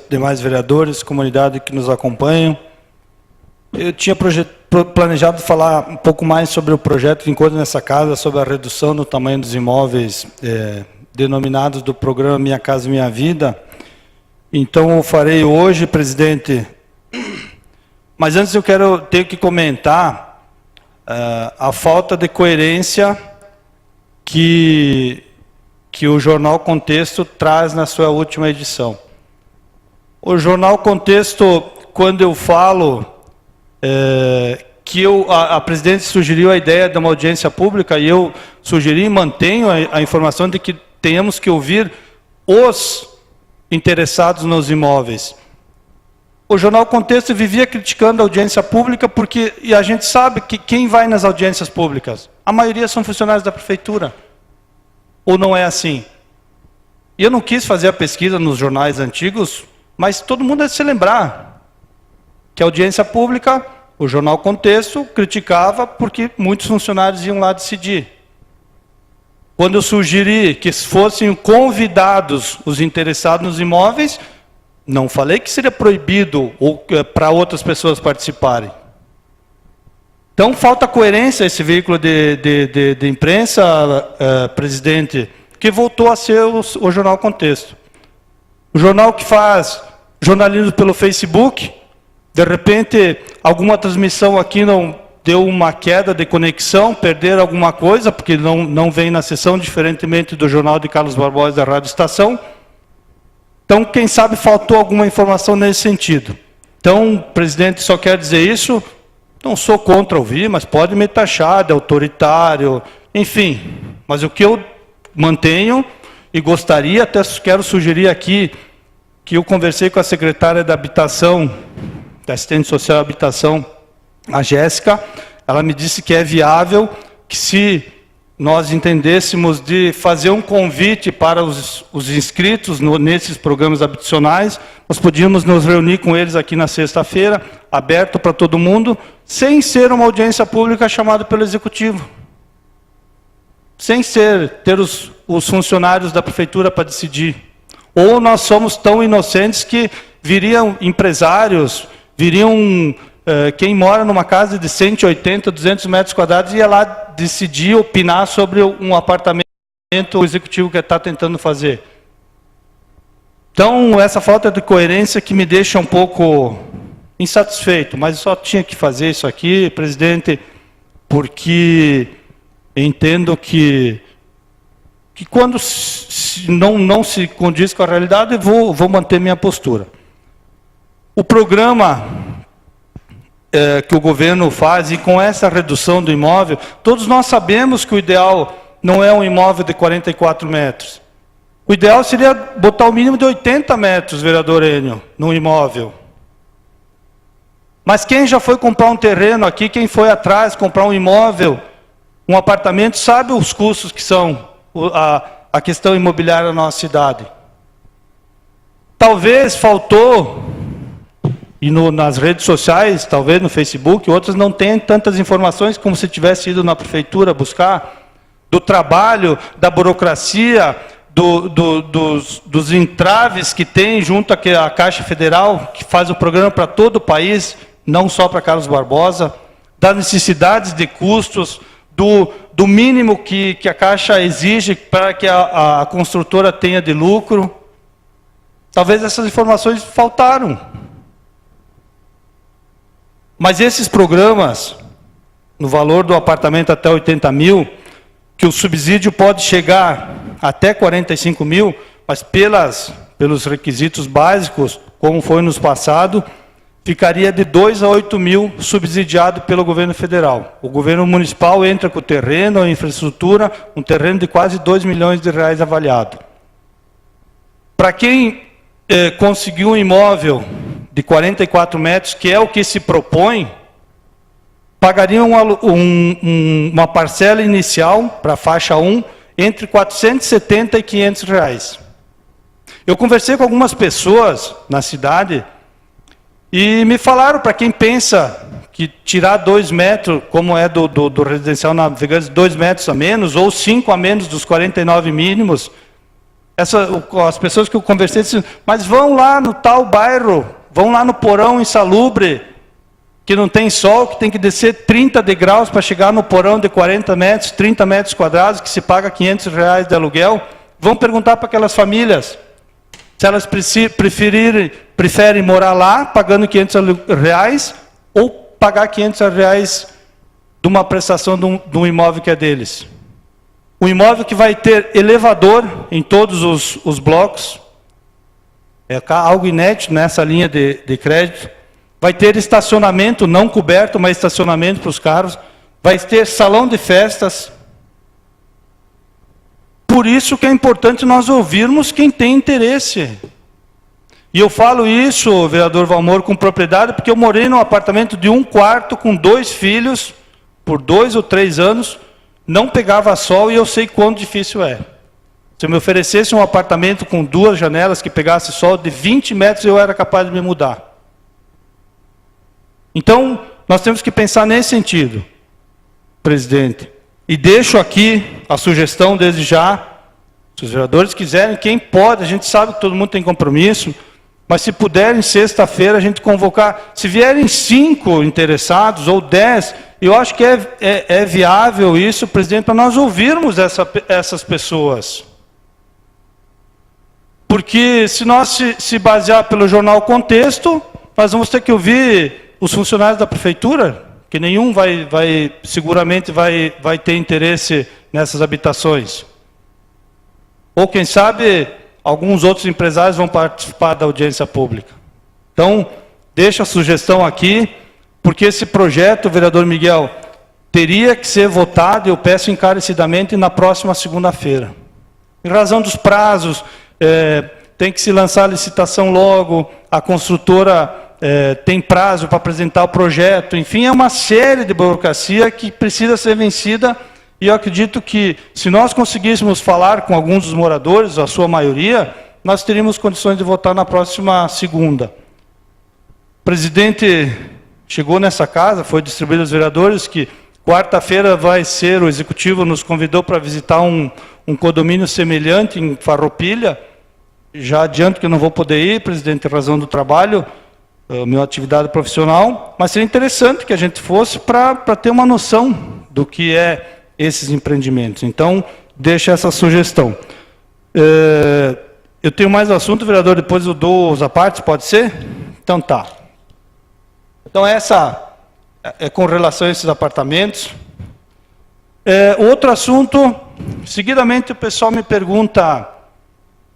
demais vereadores, comunidade que nos acompanham. Eu tinha planejado falar um pouco mais sobre o projeto de encontro nessa casa, sobre a redução do tamanho dos imóveis denominados do programa Minha Casa Minha Vida. Então, eu farei hoje, presidente. Mas antes eu tenho que comentar a falta de coerência que o Jornal Contexto traz na sua última edição. O Jornal Contexto, quando eu falo que a presidente sugeriu a ideia de uma audiência pública, e eu sugeri e mantenho a informação de que tenhamos que ouvir os interessados nos imóveis. O Jornal Contexto vivia criticando a audiência pública, e a gente sabe que quem vai nas audiências públicas, a maioria são funcionários da prefeitura. Ou não é assim? E eu não quis fazer a pesquisa nos jornais antigos, mas todo mundo deve se lembrar que a audiência pública, o Jornal Contexto, criticava porque muitos funcionários iam lá decidir. Quando eu sugeri que fossem convidados os interessados nos imóveis, não falei que seria proibido ou para outras pessoas participarem. Então, falta coerência esse veículo de imprensa, presidente, que voltou a ser o Jornal Contexto. O jornal que faz jornalismo pelo Facebook, de repente, alguma transmissão aqui não deu uma queda de conexão, perderam alguma coisa, porque não vem na sessão, diferentemente do jornal de Carlos Barbosa da Rádio Estação. Então, quem sabe faltou alguma informação nesse sentido. Então, presidente, só quero dizer isso, não sou contra ouvir, mas pode me taxar de autoritário, enfim. Mas o que eu mantenho e gostaria, até quero sugerir aqui, que eu conversei com a secretária da Habitação, da Assistente Social da Habitação, a Jéssica, ela me disse que é viável, que se nós entendêssemos de fazer um convite para os inscritos nesses programas habitacionais, nós podíamos nos reunir com eles aqui na sexta-feira, aberto para todo mundo, sem ser uma audiência pública chamada pelo Executivo. Sem ter os funcionários da prefeitura para decidir. Ou nós somos tão inocentes que viriam empresários, viriam quem mora numa casa de 180, 200 metros quadrados, ia lá decidir, opinar sobre um apartamento o executivo que está tentando fazer. Então, essa falta de coerência que me deixa um pouco insatisfeito, mas eu só tinha que fazer isso aqui, presidente, porque entendo que quando não se condiz com a realidade, eu vou manter minha postura. O programa que o governo faz, e com essa redução do imóvel, todos nós sabemos que o ideal não é um imóvel de 44 metros. O ideal seria botar o mínimo de 80 metros, vereador Enio, no imóvel. Mas quem já foi comprar um terreno aqui, quem foi atrás comprar um imóvel, um apartamento, sabe os custos que são a questão imobiliária na nossa cidade. Talvez faltou, e nas redes sociais, talvez no Facebook, outras não tenham tantas informações como se tivesse ido na prefeitura buscar, do trabalho, da burocracia, dos entraves que tem junto à Caixa Federal, que faz o programa para todo o país, não só para Carlos Barbosa, das necessidades de custos, do mínimo que a Caixa exige para que a construtora tenha de lucro. Talvez essas informações faltaram. Mas esses programas, no valor do apartamento até 80 mil, que o subsídio pode chegar até 45 mil, mas pelos requisitos básicos, como foi nos passado, ficaria de 2 a 8 mil subsidiado pelo governo federal. O governo municipal entra com o terreno, a infraestrutura, um terreno de quase 2 milhões de reais avaliado. Para quem conseguiu um imóvel de 44 metros, que é o que se propõe, pagaria uma parcela inicial para a faixa 1 entre 470 e 500 reais. Eu conversei com algumas pessoas na cidade e me falaram, para quem pensa que tirar 2 metros, como é do residencial Navegantes, 2 metros a menos, ou 5 a menos dos 49 mínimos, as pessoas que eu conversei disseram, mas vão lá no tal bairro, vão lá no porão insalubre, que não tem sol, que tem que descer 30 degraus para chegar no porão de 40 metros, 30 metros quadrados, que se paga R$500 de aluguel. Vão perguntar para aquelas famílias se elas preferem morar lá, pagando R$500, ou pagar R$500 de uma prestação de um imóvel que é deles. Um imóvel que vai ter elevador em todos os blocos, é algo inédito nessa linha de crédito. Vai ter estacionamento não coberto, mas estacionamento para os carros. Vai ter salão de festas. Por isso que é importante nós ouvirmos quem tem interesse. E eu falo isso, vereador Valmor, com propriedade, porque eu morei num apartamento de 1 quarto com 2 filhos, por 2 ou 3 anos, não pegava sol e eu sei quão difícil é. Se eu me oferecesse um apartamento com 2 janelas que pegasse sol de 20 metros, eu era capaz de me mudar. Então, nós temos que pensar nesse sentido, presidente. E deixo aqui a sugestão desde já, se os vereadores quiserem, quem pode, a gente sabe que todo mundo tem compromisso, mas se puderem, sexta-feira, a gente convocar, se vierem 5 interessados ou 10, eu acho que é viável isso, presidente, para nós ouvirmos essas pessoas. Porque se nós se basear pelo jornal Contexto, nós vamos ter que ouvir os funcionários da prefeitura, que nenhum seguramente vai ter interesse nessas habitações. Ou quem sabe, alguns outros empresários vão participar da audiência pública. Então, deixo a sugestão aqui, porque esse projeto, vereador Miguel, teria que ser votado, eu peço encarecidamente, na próxima segunda-feira. Em razão dos prazos, tem que se lançar a licitação logo, a construtora tem prazo para apresentar o projeto, enfim, é uma série de burocracia que precisa ser vencida, e eu acredito que, se nós conseguíssemos falar com alguns dos moradores, a sua maioria, nós teríamos condições de votar na próxima segunda. O presidente chegou nessa casa, foi distribuído aos vereadores, que quarta-feira vai ser, o executivo nos convidou para visitar um condomínio semelhante em Farroupilha. Já adianto que eu não vou poder ir, presidente, em razão do trabalho, minha atividade profissional, mas seria interessante que a gente fosse para ter uma noção do que é esses empreendimentos. Então, deixa essa sugestão. Eu tenho mais assunto, vereador, depois eu dou os apartes, pode ser? Então tá. Então essa é com relação a esses apartamentos. Outro assunto, seguidamente o pessoal me pergunta,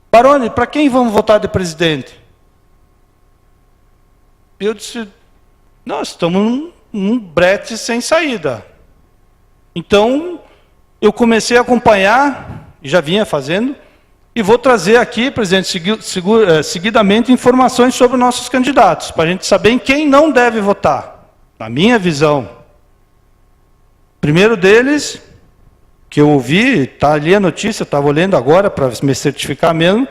Baroni, para quem vamos votar de presidente? Eu disse, nós estamos num brete sem saída. Então, eu comecei a acompanhar, já vinha fazendo, e vou trazer aqui, presidente, seguidamente, informações sobre nossos candidatos, para a gente saber em quem não deve votar, na minha visão. Primeiro deles, que eu ouvi, está ali a notícia, estava olhando agora para me certificar mesmo,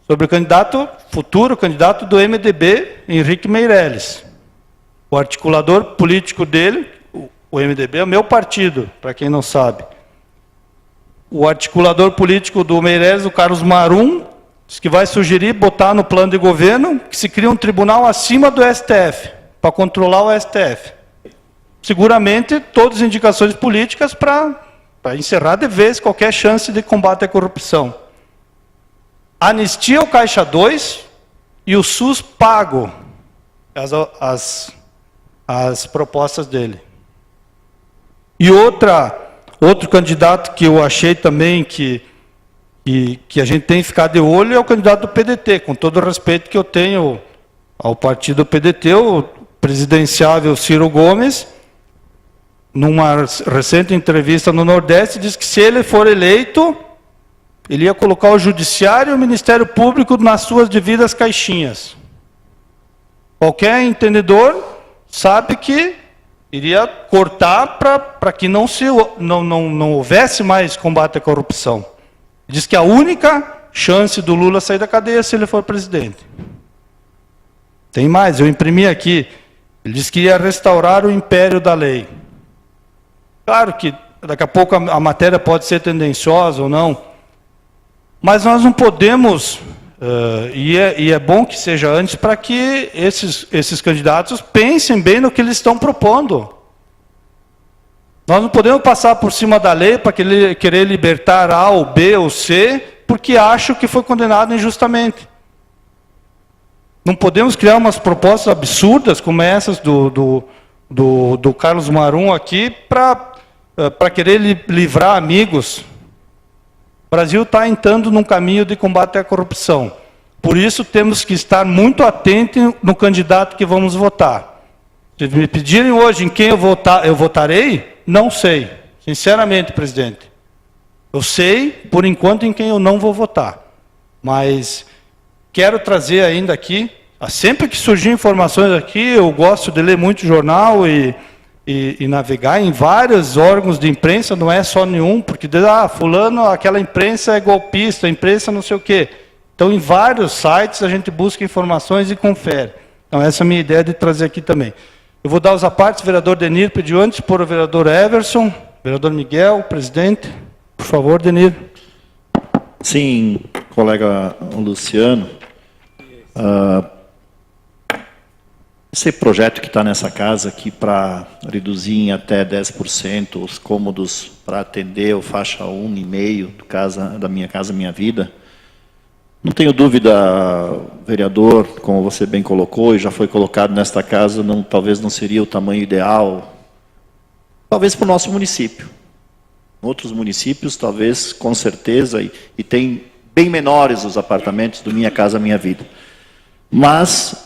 sobre o candidato, futuro candidato do MDB, Henrique Meirelles. O articulador político dele, o MDB é o meu partido, para quem não sabe. O articulador político do Meirelles, o Carlos Marum, diz que vai sugerir botar no plano de governo que se cria um tribunal acima do STF, para controlar o STF. Seguramente, todas as indicações políticas para encerrar de vez qualquer chance de combate à corrupção. Anistia ao Caixa 2 e o SUS pago as propostas dele. E outro candidato que eu achei também que a gente tem que ficar de olho é o candidato do PDT, com todo o respeito que eu tenho ao partido PDT, o presidenciável Ciro Gomes, numa recente entrevista no Nordeste, diz que se ele for eleito, ele ia colocar o Judiciário e o Ministério Público nas suas devidas caixinhas. Qualquer entendedor sabe que iria cortar para que não houvesse mais combate à corrupção. Diz que a única chance do Lula sair da cadeia é se ele for presidente. Tem mais, eu imprimi aqui. Ele disse que ia restaurar o império da lei. Claro que daqui a pouco a matéria pode ser tendenciosa ou não, Mas nós não podemos, e é bom que seja antes, para que esses candidatos pensem bem no que eles estão propondo. Nós não podemos passar por cima da lei para querer libertar A ou B ou C, porque acham que foi condenado injustamente. Não podemos criar umas propostas absurdas como essas do Carlos Marum aqui para querer livrar amigos. O Brasil está entrando num caminho de combate à corrupção. Por isso temos que estar muito atentos no candidato que vamos votar. Se me pedirem hoje em quem eu votarei, não sei. Sinceramente, presidente. Eu sei, por enquanto, em quem eu não vou votar. Mas quero trazer ainda aqui, sempre que surgir informações aqui, eu gosto de ler muito jornal e navegar em vários órgãos de imprensa, não é só nenhum, porque fulano, aquela imprensa é golpista, a imprensa não sei o quê. Então, em vários sites a gente busca informações e confere. Então, essa é a minha ideia de trazer aqui também. Eu vou dar os apartes, o vereador Denir pediu antes, por o vereador Everson, vereador Miguel, presidente. Por favor, Denir. Sim, colega Luciano. Esse projeto que está nessa casa aqui para reduzir em até 10% os cômodos para atender o faixa 1,5 da Minha Casa Minha Vida, não tenho dúvida, vereador, como você bem colocou, e já foi colocado nesta casa, talvez não seria o tamanho ideal, talvez para o nosso município. Outros municípios, talvez, com certeza, e tem bem menores os apartamentos do Minha Casa Minha Vida. Mas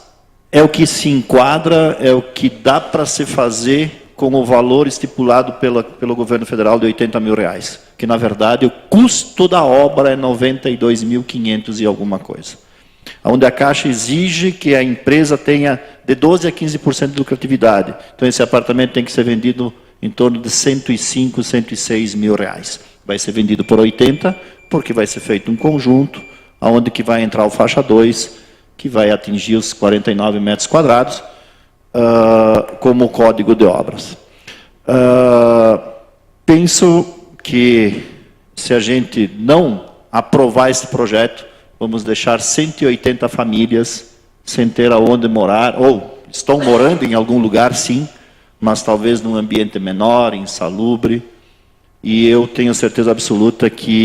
é o que se enquadra, é o que dá para se fazer com o valor estipulado pelo governo federal de R$80 mil, que na verdade o custo da obra é 92.500 e alguma coisa. Onde a Caixa exige que a empresa tenha de 12% a 15% de lucratividade. Então esse apartamento tem que ser vendido em torno de R$105, R$106 mil. Vai ser vendido por 80, porque vai ser feito um conjunto, onde que vai entrar o faixa 2, que vai atingir os 49 metros quadrados, como código de obras. Penso que, se a gente não aprovar esse projeto, vamos deixar 180 famílias sem ter aonde morar, ou estão morando em algum lugar, sim, mas talvez num ambiente menor, insalubre, e eu tenho certeza absoluta que,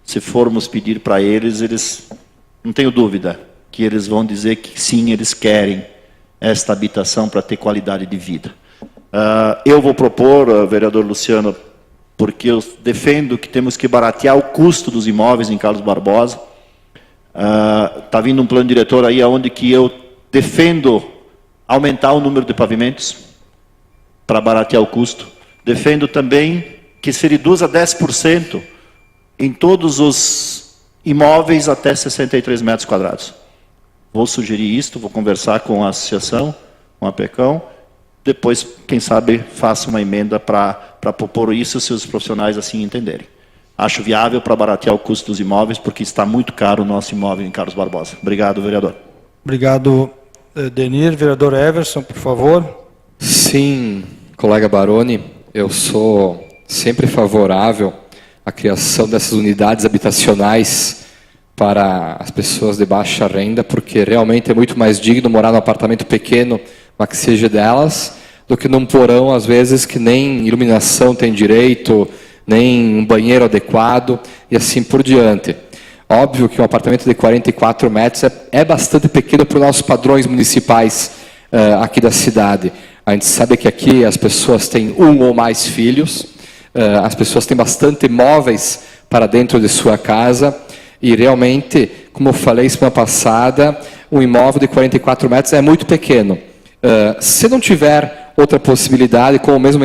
se formos pedir para eles, não tenho dúvida, que eles vão dizer que sim, eles querem esta habitação para ter qualidade de vida. Eu vou propor, vereador Luciano, porque eu defendo que temos que baratear o custo dos imóveis em Carlos Barbosa. Está vindo um plano diretor aí, onde que eu defendo aumentar o número de pavimentos para baratear o custo. Defendo também que se reduza 10% em todos os imóveis até 63 metros quadrados. Vou sugerir isto, vou conversar com a associação, com a PECão, depois, quem sabe, faça uma emenda para propor isso, se os profissionais assim entenderem. Acho viável para baratear o custo dos imóveis, porque está muito caro o nosso imóvel em Carlos Barbosa. Obrigado, vereador. Obrigado, Denir. Vereador Everson, por favor. Sim, colega Baroni, eu sou sempre favorável à criação dessas unidades habitacionais para as pessoas de baixa renda, porque realmente é muito mais digno morar num apartamento pequeno, mas que seja delas, do que num porão, às vezes, que nem iluminação tem direito, nem um banheiro adequado, e assim por diante. Óbvio que um apartamento de 44 metros é bastante pequeno para os nossos padrões municipais aqui da cidade. A gente sabe que aqui as pessoas têm um ou mais filhos, as pessoas têm bastante móveis para dentro de sua casa, e realmente, como eu falei semana passada, um imóvel de 44 metros é muito pequeno. Se não tiver outra possibilidade, como eu mesmo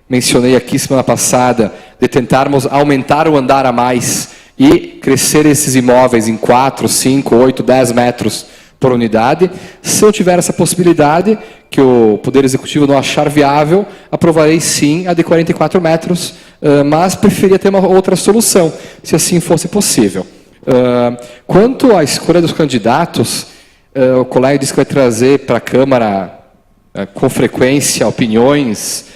mencionei aqui semana passada, de tentarmos aumentar o andar a mais e crescer esses imóveis em 4, 5, 8, 10 metros por unidade, se eu tiver essa possibilidade, que o Poder Executivo não achar viável, aprovarei sim a de 44 metros, mas preferia ter uma outra solução, se assim fosse possível. Quanto à escolha dos candidatos, o colega disse que vai trazer para a Câmara, com frequência, opiniões,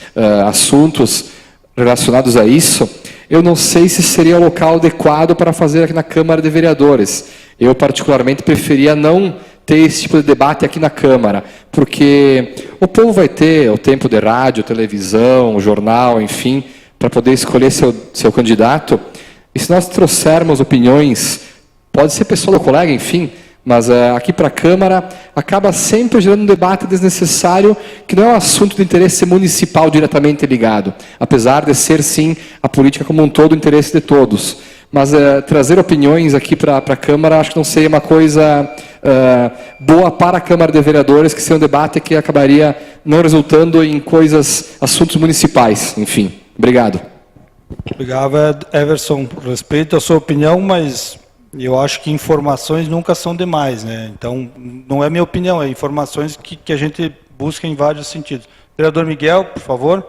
assuntos relacionados a isso. eu não sei se seria o local adequado para fazer aqui na Câmara de Vereadores. Eu, particularmente, preferia não ter esse tipo de debate aqui na Câmara, porque o povo vai ter o tempo de rádio, televisão, jornal, enfim, para poder escolher seu candidato. E se nós trouxermos opiniões, pode ser pessoal do colega, enfim, mas aqui para a Câmara acaba sempre gerando um debate desnecessário, que não é um assunto de interesse municipal diretamente ligado, apesar de ser, sim, a política como um todo o interesse de todos. Mas trazer opiniões aqui para a Câmara, acho que não seria uma coisa boa para a Câmara de Vereadores, que seria um debate que acabaria não resultando em assuntos municipais, enfim. Obrigado. Obrigado, Everson. Respeito a sua opinião, mas eu acho que informações nunca são demais, né? Então, não é minha opinião, é informações que a gente busca em vários sentidos. Vereador Miguel, por favor.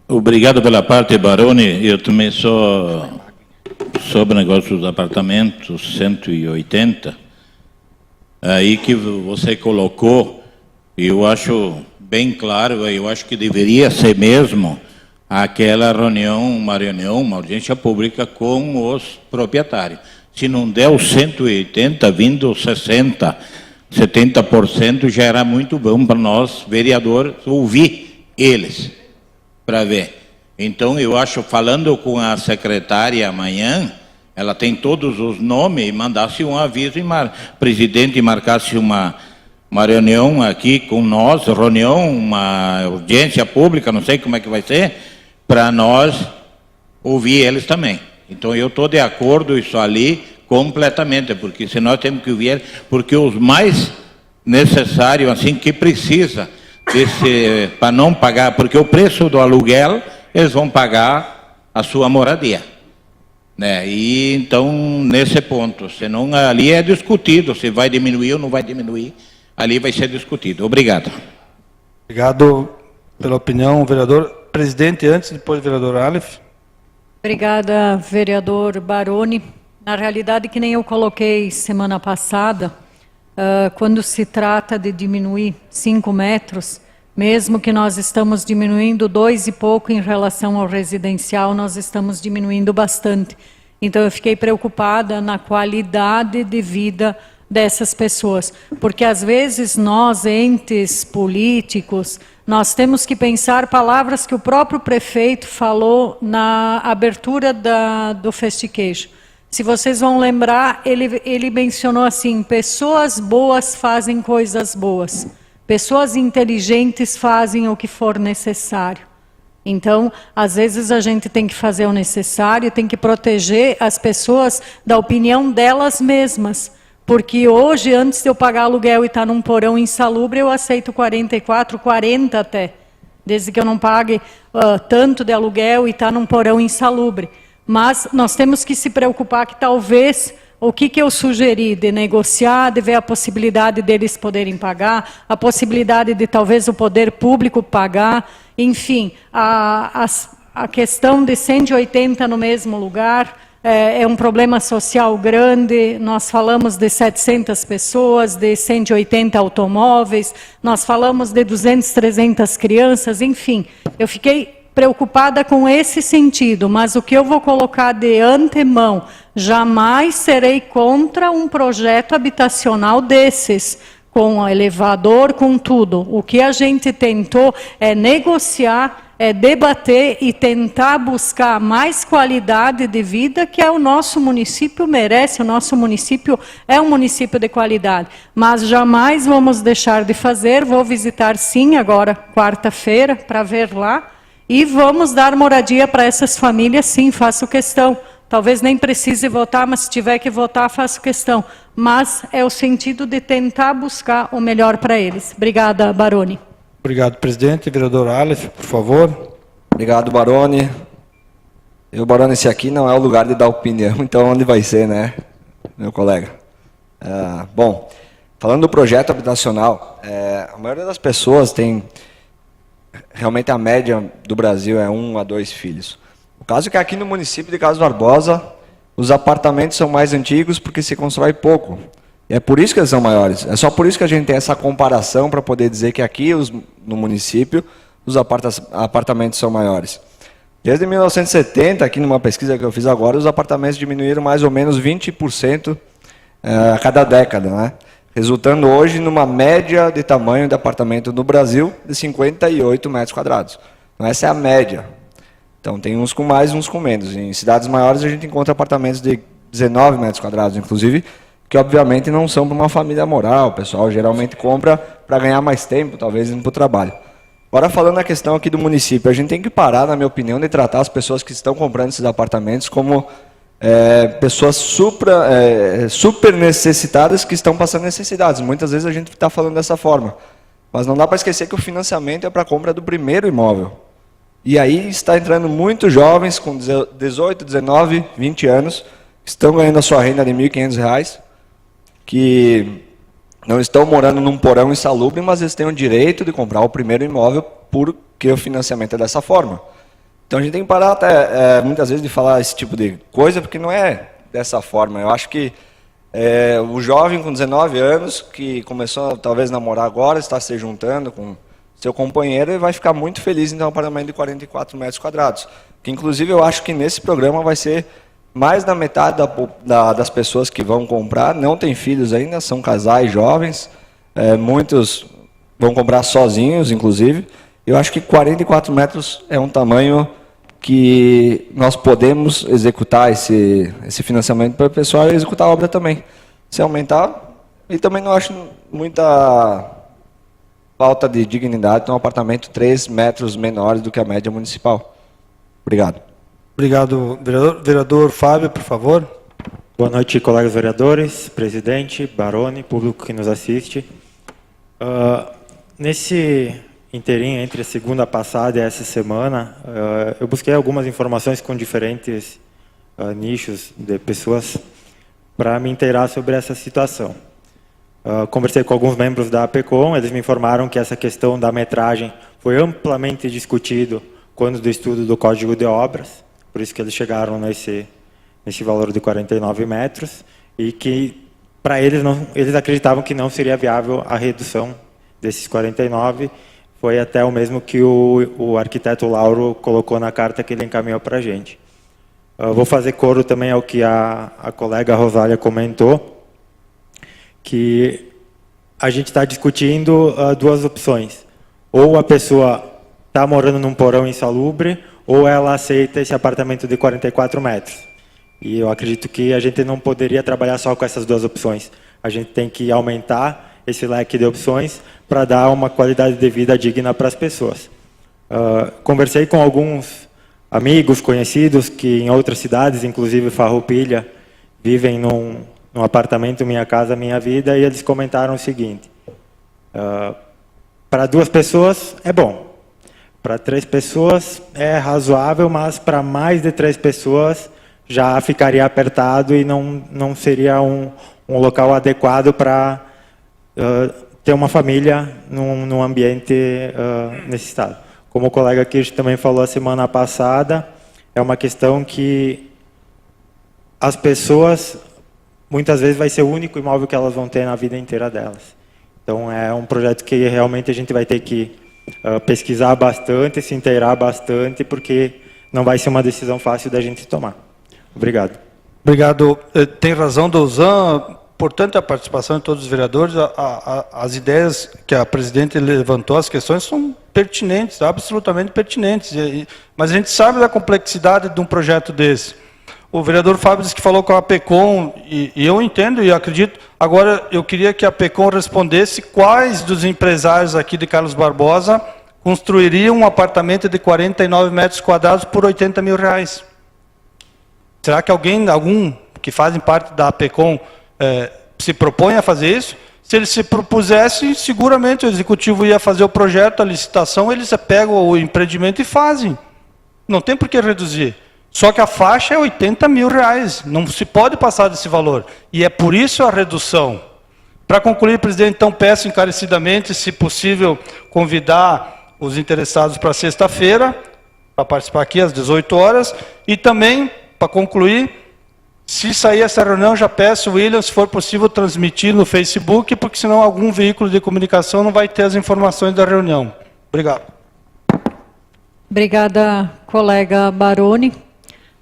Obrigado pela parte, Baroni. Eu também sou sobre o negócio dos apartamentos 180. Aí que você colocou, eu acho bem claro, eu acho que deveria ser mesmo aquela reunião, uma audiência pública com os proprietários. Se não der os 180, vindo 60, 70%, já era muito bom para nós, vereadores, ouvir eles, para ver. Então, eu acho, falando com a secretária amanhã, ela tem todos os nomes, e mandasse um aviso, presidente marcasse uma reunião aqui com nós, uma audiência pública, não sei como é que vai ser, para nós ouvir eles também. Então, eu estou de acordo isso ali completamente, porque se nós temos que ouvir, porque os mais necessários, assim, que precisa para não pagar, porque o preço do aluguel, eles vão pagar a sua moradia, né? E então, nesse ponto, senão ali é discutido, se vai diminuir ou não vai diminuir, ali vai ser discutido. Obrigado. Obrigado pela opinião, vereador. Presidente, antes, depois, vereador Aleph. Obrigada, vereador Baroni. Na realidade, que nem eu coloquei semana passada, quando se trata de diminuir 5 metros, mesmo que nós estamos diminuindo 2 e pouco em relação ao residencial, nós estamos diminuindo bastante. Então, eu fiquei preocupada na qualidade de vida dessas pessoas, porque às vezes nós, entes políticos, nós temos que pensar palavras que o próprio prefeito falou na abertura do Festiquejo. Se vocês vão lembrar, ele mencionou assim: pessoas boas fazem coisas boas, pessoas inteligentes fazem o que for necessário. Então, às vezes a gente tem que fazer o necessário, tem que proteger as pessoas da opinião delas mesmas. Porque hoje, antes de eu pagar aluguel e estar num porão insalubre, eu aceito 44, 40 até. Desde que eu não pague tanto de aluguel e estar num porão insalubre. Mas nós temos que se preocupar que talvez o que eu sugeri de negociar, de ver a possibilidade deles poderem pagar, a possibilidade de talvez o poder público pagar, enfim, a questão de 180 no mesmo lugar, é um problema social grande. Nós falamos de 700 pessoas, de 180 automóveis, nós falamos de 200, 300 crianças, enfim. Eu fiquei preocupada com esse sentido, mas o que eu vou colocar de antemão, jamais serei contra um projeto habitacional desses, com elevador, com tudo. O que a gente tentou é negociar, é debater e tentar buscar mais qualidade de vida que o nosso município merece. O nosso município é um município de qualidade, mas jamais vamos deixar de fazer. Vou visitar sim agora, quarta-feira, para ver lá, e vamos dar moradia para essas famílias, sim, faço questão. Talvez nem precise votar, mas se tiver que votar, faço questão. Mas é o sentido de tentar buscar o melhor para eles. Obrigada, Baroni. Obrigado, presidente. Vereador Aleph, por favor. Obrigado, Baroni. Baroni, esse aqui não é o lugar de dar opinião, então onde vai ser, né, meu colega? Bom, falando do projeto habitacional, a maioria das pessoas tem, realmente a média do Brasil é 1 a 2 filhos. O caso é que aqui no município de Carlos Barbosa, os apartamentos são mais antigos porque se constrói pouco. E é por isso que eles são maiores. É só por isso que a gente tem essa comparação para poder dizer que aqui no município os apartamentos são maiores. Desde 1970, aqui numa pesquisa que eu fiz agora, os apartamentos diminuíram mais ou menos 20% a cada década, né? Resultando hoje numa média de tamanho de apartamento no Brasil de 58 metros quadrados. Então, essa é a média. Então, tem uns com mais e uns com menos. Em cidades maiores, a gente encontra apartamentos de 19 metros quadrados, inclusive, que obviamente não são para uma família morar. O pessoal geralmente compra para ganhar mais tempo, talvez indo para o trabalho. Agora, falando na questão aqui do município, a gente tem que parar, na minha opinião, de tratar as pessoas que estão comprando esses apartamentos como pessoas super necessitadas que estão passando necessidades. Muitas vezes a gente está falando dessa forma. Mas não dá para esquecer que o financiamento é para a compra do primeiro imóvel. E aí está entrando muitos jovens com 18, 19, 20 anos, que estão ganhando a sua renda de R$ 1.500, que não estão morando num porão insalubre, mas eles têm o direito de comprar o primeiro imóvel porque o financiamento é dessa forma. Então a gente tem que parar até, muitas vezes de falar esse tipo de coisa, porque não é dessa forma. Eu acho que o jovem com 19 anos, que começou talvez a namorar agora, está se juntando com seu companheiro e vai ficar muito feliz em ter um apartamento de 44 metros quadrados. Que, inclusive, eu acho que nesse programa vai ser mais da metade das pessoas que vão comprar, não têm filhos ainda, são casais jovens, muitos vão comprar sozinhos, inclusive. Eu acho que 44 metros é um tamanho que nós podemos executar esse financiamento para o pessoal e executar a obra também. Se aumentar, e também não acho muita falta de dignidade ter um apartamento 3 metros menores do que a média municipal. Obrigado. Obrigado, vereador. Vereador Fábio, por favor. Boa noite, colegas vereadores, presidente, Baroni, público que nos assiste. Nesse inteirinho entre a segunda passada e essa semana, eu busquei algumas informações com diferentes nichos de pessoas para me inteirar sobre essa situação. Conversei com alguns membros da APECOM, eles me informaram que essa questão da metragem foi amplamente discutido quando do estudo do Código de Obras, por isso que eles chegaram nesse valor de 49 metros, e que, para eles, eles acreditavam que não seria viável a redução desses 49, foi até o mesmo que o arquiteto Lauro colocou na carta que ele encaminhou para a gente. Vou fazer coro também ao que a colega Rosália comentou, que a gente está discutindo duas opções. Ou a pessoa está morando num porão insalubre, ou ela aceita esse apartamento de 44 metros. E eu acredito que a gente não poderia trabalhar só com essas duas opções. A gente tem que aumentar esse leque de opções para dar uma qualidade de vida digna para as pessoas. Conversei com alguns amigos, conhecidos, que em outras cidades, inclusive Farroupilha, vivem num apartamento Minha Casa Minha Vida, e eles comentaram o seguinte: para 2 pessoas é bom, para 3 pessoas é razoável, mas para mais de 3 pessoas já ficaria apertado e não seria um local adequado para ter uma família num ambiente nesse estado. Como o colega Kirsch também falou a semana passada, é uma questão que as pessoas, muitas vezes, vai ser o único imóvel que elas vão ter na vida inteira delas. Então, é um projeto que realmente a gente vai ter que pesquisar bastante, se inteirar bastante, porque não vai ser uma decisão fácil da gente tomar. Obrigado. Obrigado. Tem razão, Douzan. Importante a participação de todos os vereadores. As ideias que a presidente levantou, as questões são pertinentes, absolutamente pertinentes. Mas a gente sabe da complexidade de um projeto desse. O vereador Fábio disse que falou com a APECOM, e eu entendo e acredito. Agora, eu queria que a APECOM respondesse quais dos empresários aqui de Carlos Barbosa construiriam um apartamento de 49 metros quadrados por R$80 mil. Será que algum que fazem parte da APECOM se propõe a fazer isso? Se eles se propusessem, seguramente o executivo ia fazer o projeto, a licitação, eles pegam o empreendimento e fazem. Não tem por que reduzir. Só que a faixa é R$80 mil, não se pode passar desse valor. E é por isso a redução. Para concluir, presidente, então peço encarecidamente, se possível, convidar os interessados para sexta-feira, para participar aqui às 18 horas, e também, para concluir, se sair essa reunião, já peço, William, se for possível, transmitir no Facebook, porque senão algum veículo de comunicação não vai ter as informações da reunião. Obrigado. Obrigada, colega Baroni.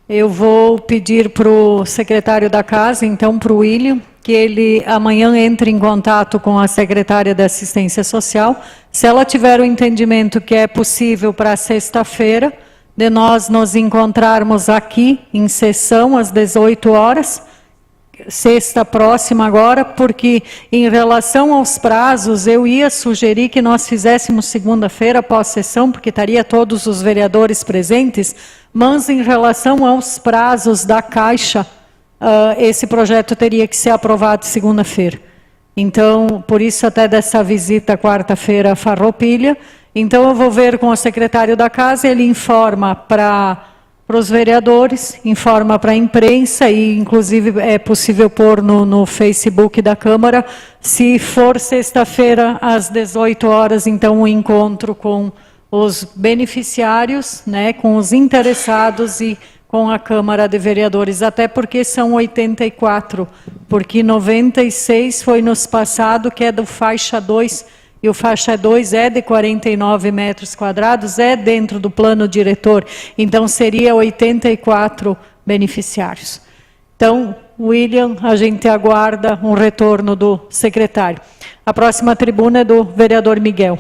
Eu vou pedir para o secretário da Casa, então para o William, que ele amanhã entre em contato com a secretária da Assistência Social. Se ela tiver o entendimento que é possível para sexta-feira, de nós nos encontrarmos aqui em sessão às 18 horas, sexta próxima agora, porque em relação aos prazos, eu ia sugerir que nós fizéssemos segunda-feira após sessão, porque estaria todos os vereadores presentes, mas em relação aos prazos da Caixa, esse projeto teria que ser aprovado segunda-feira. Então, por isso até dessa visita quarta-feira a Farroupilha. Então, eu vou ver com o secretário da Casa, ele informa para os vereadores, informa para a imprensa e, inclusive, é possível pôr no Facebook da Câmara, se for sexta-feira às 18 horas, então, um encontro com os beneficiários, né, com os interessados e com a Câmara de Vereadores, até porque são 84, porque 96 foi nos passado, que é do faixa 2, e o faixa 2 é de 49 metros quadrados, é dentro do plano diretor, então seria 84 beneficiários. Então, William, a gente aguarda um retorno do secretário. A próxima tribuna é do vereador Miguel.